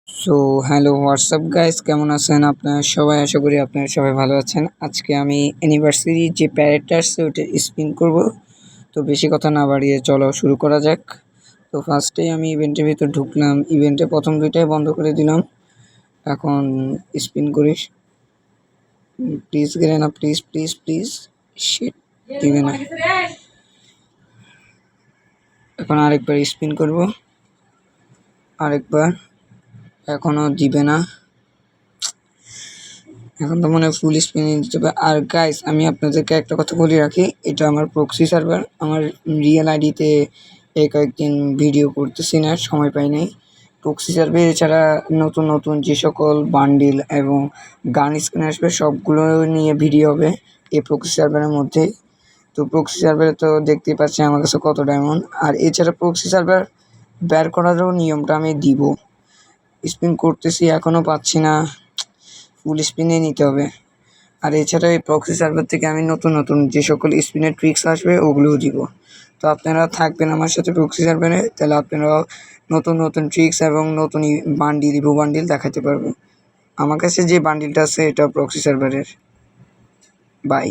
So hello WhatsApp guys, কেমন আছেন আপনারা সবাই? আশা করি আপনারা সবাই ভালো আছেন। আজকে আমি অ্যানিভার্সারি যে প্যারেডটা আসছে ওটা স্পিন করব। তো বেশি কথা না বাড়িয়ে চলো শুরু করা যাক। তো ফার্স্টেই আমি ইভেন্টের ভিতর ঢুকলাম, ইভেন্টে প্রথম দুইটাই বন্ধ করে দিলাম। এখন স্পিন করিস, প্লিজ গেলে না, প্লিজ প্লিজ প্লিজ। শিট, দিবে না। এখন আরেকবার স্পিন করব, আরেকবার, এখনও দিবে না। এখন তো মনে হয় ফুল স্পিনে দিতে হবে। আর গাইস, আমি আপনাদেরকে একটা কথা বলে রাখি, এটা আমার প্রক্সি সার্ভার। আমার রিয়েল আইডিতে এই কয়েকদিন ভিডিও করতেছি না, সময় পাই নাই। প্রক্সি সার্ভার এছাড়া নতুন নতুন যে সকল বান্ডিল এবং গান স্কিন আসবে সবগুলো নিয়ে ভিডিও হবে এই প্রক্সি সার্ভারের মধ্যে। তো প্রক্সি সার্ভারে তো দেখতেই পাচ্ছি আমার কাছে কত ডায়মন্ড। আর এছাড়া প্রক্সি সার্ভার বের করারও নিয়মটা আমি দিব। স্পিন করতেছি, এখনও পাচ্ছি না, ফুল স্পিনে নিতে হবে। আর এছাড়া এই প্রক্সি সার্ভার থেকে আমি নতুন নতুন যে সকল স্পিনের ট্রিক্স আসবে ওগুলোও দিব। তো আপনারা থাকবেন আমার সাথে প্রক্সি সার্ভারে, তাহলে আপনারা নতুন নতুন ট্রিক্স এবং নতুন বান্ডিল, ইভো বান্ডিল দেখাতে পারবেন। আমার কাছে যে বান্ডিলটা আছে এটা প্রক্সি সার্ভারের। বাই।